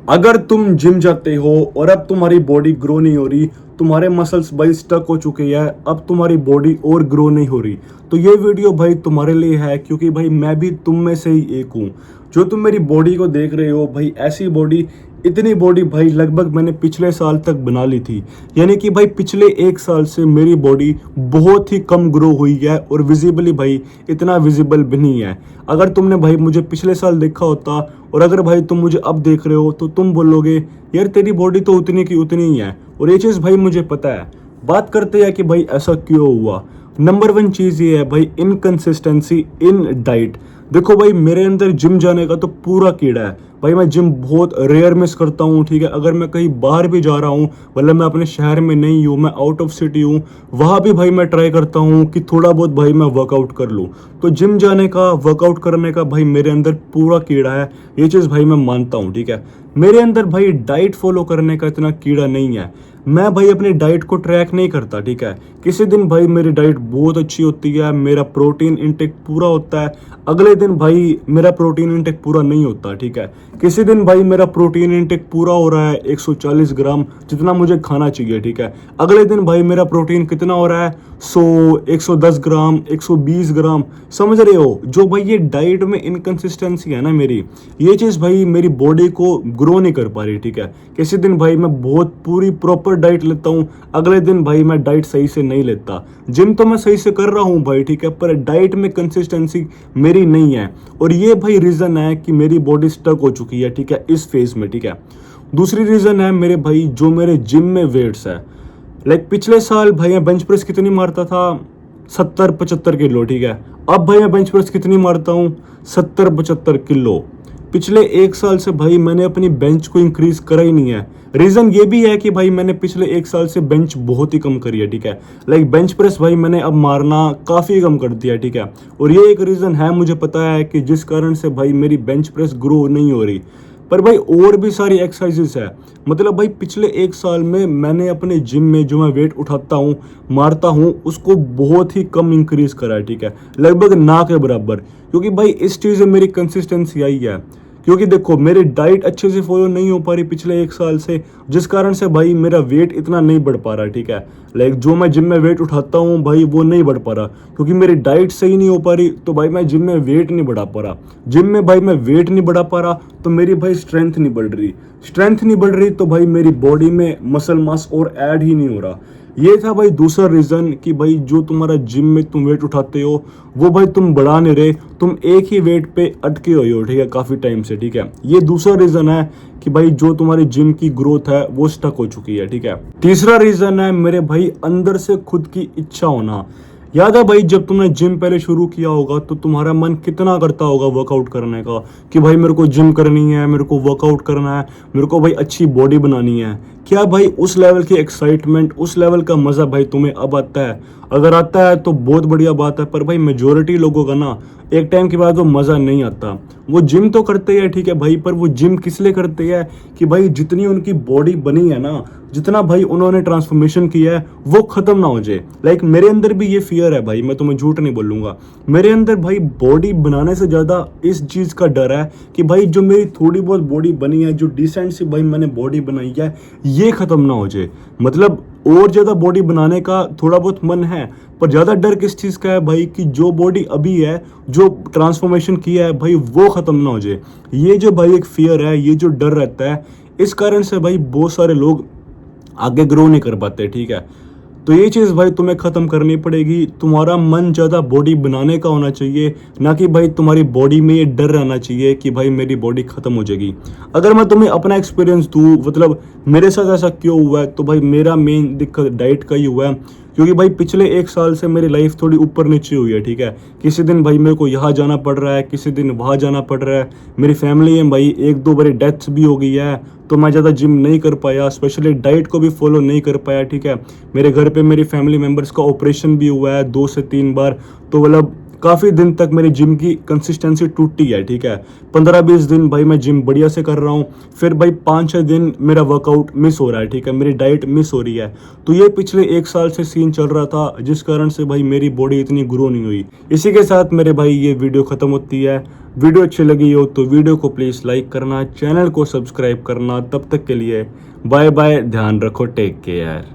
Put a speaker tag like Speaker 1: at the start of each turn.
Speaker 1: अगर तुम जिम जाते हो और अब तुम्हारी बॉडी ग्रो नहीं हो रही, तुम्हारे मसल्स भाई स्टक हो चुके हैं, अब तुम्हारी बॉडी और ग्रो नहीं हो रही, तो ये वीडियो भाई तुम्हारे लिए है। क्योंकि भाई मैं भी तुम में से ही एक हूँ। जो तुम मेरी बॉडी को देख रहे हो भाई, ऐसी बॉडी, इतनी बॉडी भाई लगभग मैंने पिछले साल तक बना ली थी। यानी कि भाई पिछले एक साल से मेरी बॉडी बहुत ही कम ग्रो हुई है और विजिबली भाई इतना विजिबल भी नहीं है। अगर तुमने भाई मुझे पिछले साल देखा होता और अगर भाई तुम मुझे अब देख रहे हो तो तुम बोलोगे यार तेरी बॉडी तो उतनी की उतनी ही है। और ये चीज़ भाई मुझे पता है। बात करते हैं कि भाई ऐसा क्यों हुआ। नंबर वन चीज़ ये है भाई, इनकंसिस्टेंसी इन डाइट। देखो भाई मेरे अंदर जिम जाने का तो पूरा कीड़ा है भाई। मैं जिम बहुत रेयर मिस करता हूँ, ठीक है। अगर मैं कहीं बाहर भी जा रहा हूँ, मतलब मैं अपने शहर में नहीं हूँ, मैं आउट ऑफ सिटी हूँ, वहाँ भी भाई मैं ट्राई करता हूँ कि थोड़ा बहुत भाई मैं वर्कआउट कर लूँ। तो जिम जाने का, वर्कआउट करने का भाई मेरे अंदर पूरा कीड़ा है। ये चीज़ भाई मैं मानता हूँ, ठीक है। मेरे अंदर भाई डाइट फॉलो करने का इतना कीड़ा नहीं है। मैं भाई अपनी डाइट को ट्रैक नहीं करता, ठीक है। किसी दिन भाई मेरी डाइट बहुत अच्छी होती है, मेरा प्रोटीन इंटेक पूरा होता है, अगले दिन भाई मेरा प्रोटीन इंटेक पूरा नहीं होता, ठीक है। किसी दिन भाई मेरा प्रोटीन इंटेक पूरा हो रहा है 140 ग्राम, जितना मुझे खाना चाहिए, ठीक है। अगले दिन भाई मेरा प्रोटीन कितना हो रहा है 100, 110 ग्राम, 120 ग्राम। समझ रहे हो? जो भाई ये डाइट में इनकंसिस्टेंसी है ना मेरी, ये चीज़ भाई मेरी बॉडी को ग्रो नहीं कर पा रही, ठीक है। किसी दिन भाई मैं बहुत पूरी प्रॉपर डाइट लेता हूँ, अगले दिन भाई मैं डाइट सही से नहीं लेता। जिम तो मैं सही से कर रहा हूँ भाई, ठीक है, पर डाइट में कंसिस्टेंसी मेरी नहीं है। और ये भाई रीज़न है कि मेरी बॉडी स्टक हो चुकी है, ठीक है, इस फेज में, ठीक है। दूसरी रीज़न है मेरे भाई, जो मेरे जिम में वेट्स है। लाइक पिछले साल भाई मैं बेंच प्रेस कितनी मारता था, 70-75 किलो, ठीक है। अब भाई मैं बेंच प्रेस कितनी मारता हूँ, 70-75 किलो। पिछले एक साल से भाई मैंने अपनी बेंच को इंक्रीज करा ही नहीं है। रीज़न ये भी है कि भाई मैंने पिछले एक साल से बेंच बहुत ही कम करी है, ठीक है। लाइक बेंच प्रेस भाई मैंने अब मारना काफ़ी कम कर दिया, ठीक है। और ये एक रीज़न है, मुझे पता है, कि जिस कारण से भाई मेरी बेंच प्रेस ग्रो नहीं हो रही। पर भाई और भी सारी एक्सरसाइजेस है। मतलब भाई पिछले एक साल में मैंने अपने जिम में जो मैं वेट उठाता हूँ, मारता हूँ, उसको बहुत ही कम इंक्रीज करा है, ठीक है, लगभग ना के बराबर। क्योंकि भाई इस चीज़ में मेरी कंसिस्टेंसी आई है। क्योंकि देखो मेरी डाइट अच्छे से फॉलो नहीं हो पा रही पिछले एक साल से, जिस कारण से भाई मेरा वेट इतना नहीं बढ़ पा रहा, ठीक है। लाइक जो मैं जिम में वेट उठाता हूँ भाई वो नहीं बढ़ पा रहा, क्योंकि मेरी डाइट सही नहीं हो पा रही। तो भाई मैं जिम में वेट नहीं बढ़ा पा रहा। जिम में भाई मैं वेट नहीं बढ़ा पा रहा तो मेरी भाई स्ट्रेंथ नहीं बढ़ रही। स्ट्रेंथ नहीं बढ़ रही तो भाई मेरी बॉडी में मसल मास और ऐड ही नहीं हो रहा। ये था भाई दूसरा रीज़न कि भाई जो तुम्हारा जिम में तुम वेट उठाते हो वो भाई तुम बढ़ा नहीं रहे, तुम एक ही वेट पे अटके हुए हो, ठीक है, काफ़ी टाइम से, ठीक है। ये दूसरा रीज़न है कि भाई जो तुम्हारी जिम की ग्रोथ है वो स्टक हो चुकी है, ठीक है। तीसरा रीज़न है मेरे भाई, अंदर से खुद की इच्छा होना। याद है भाई जब तुमने जिम पहले शुरू किया होगा तो तुम्हारा मन कितना करता होगा वर्कआउट करने का, कि भाई मेरे को जिम करनी है, मेरे को वर्कआउट करना है, मेरे को भाई अच्छी बॉडी बनानी है। क्या भाई उस लेवल की एक्साइटमेंट, उस लेवल का मज़ा भाई तुम्हें अब आता है? अगर आता है तो बहुत बढ़िया बात है, पर भाई मेजोरिटी लोगों का ना एक टाइम के बाद वो मज़ा नहीं आता। वो जिम तो करते हैं, ठीक है भाई, पर वो जिम किस लिए करते हैं कि भाई जितनी उनकी बॉडी बनी है ना, जितना भाई उन्होंने ट्रांसफॉर्मेशन किया है वो ख़त्म ना हो जाए। लाइक मेरे अंदर भी ये फियर है भाई, मैं तुम्हें झूठ नहीं बोलूँगा। मेरे अंदर भाई बॉडी बनाने से ज़्यादा इस चीज़ का डर है कि भाई जो मेरी थोड़ी बहुत बॉडी बनी है, जो डिसेंट सी भाई मैंने बॉडी बनाई है, ये ख़त्म ना हो जाए। मतलब और ज़्यादा बॉडी बनाने का थोड़ा बहुत मन है, पर ज़्यादा डर किस चीज़ का है भाई, कि जो बॉडी अभी है, जो ट्रांसफॉर्मेशन किया है भाई, वो ख़त्म ना हो जाए। ये जो भाई एक फियर है, ये जो डर रहता है, इस कारण से भाई बहुत सारे लोग आगे ग्रो नहीं कर पाते, ठीक है। तो ये चीज़ भाई तुम्हें ख़त्म करनी पड़ेगी। तुम्हारा मन ज़्यादा बॉडी बनाने का होना चाहिए, ना कि भाई तुम्हारी बॉडी में ये डर रहना चाहिए कि भाई मेरी बॉडी ख़त्म हो जाएगी। अगर मैं तुम्हें अपना एक्सपीरियंस दूँ, मतलब मेरे साथ ऐसा क्यों हुआ है, तो भाई मेरा मेन दिक्कत डाइट का ही हुआ है। क्योंकि भाई पिछले एक साल से मेरी लाइफ थोड़ी ऊपर नीचे हुई है, ठीक है। किसी दिन भाई मेरे को यहाँ जाना पड़ रहा है, किसी दिन वहाँ जाना पड़ रहा है। मेरी फैमिली में भाई एक दो बारी डेथ्स भी हो गई है, तो मैं ज़्यादा जिम नहीं कर पाया, स्पेशली डाइट को भी फॉलो नहीं कर पाया, ठीक है। मेरे घर पे मेरी फैमिली मेम्बर्स का ऑपरेशन भी हुआ है 2 से 3 बार, तो मतलब काफ़ी दिन तक मेरी जिम की कंसिस्टेंसी टूटी है, ठीक है। 15-20 दिन भाई मैं जिम बढ़िया से कर रहा हूँ, फिर भाई 5-6 दिन मेरा वर्कआउट मिस हो रहा है, ठीक है, मेरी डाइट मिस हो रही है। तो ये पिछले एक साल से सीन चल रहा था, जिस कारण से भाई मेरी बॉडी इतनी ग्रो नहीं हुई। इसी के साथ मेरे भाई ये वीडियो ख़त्म होती है। वीडियो अच्छी लगी हो तो वीडियो को प्लीज़ लाइक करना, चैनल को सब्सक्राइब करना। तब तक के लिए बाय बाय, ध्यान रखो, टेक केयर।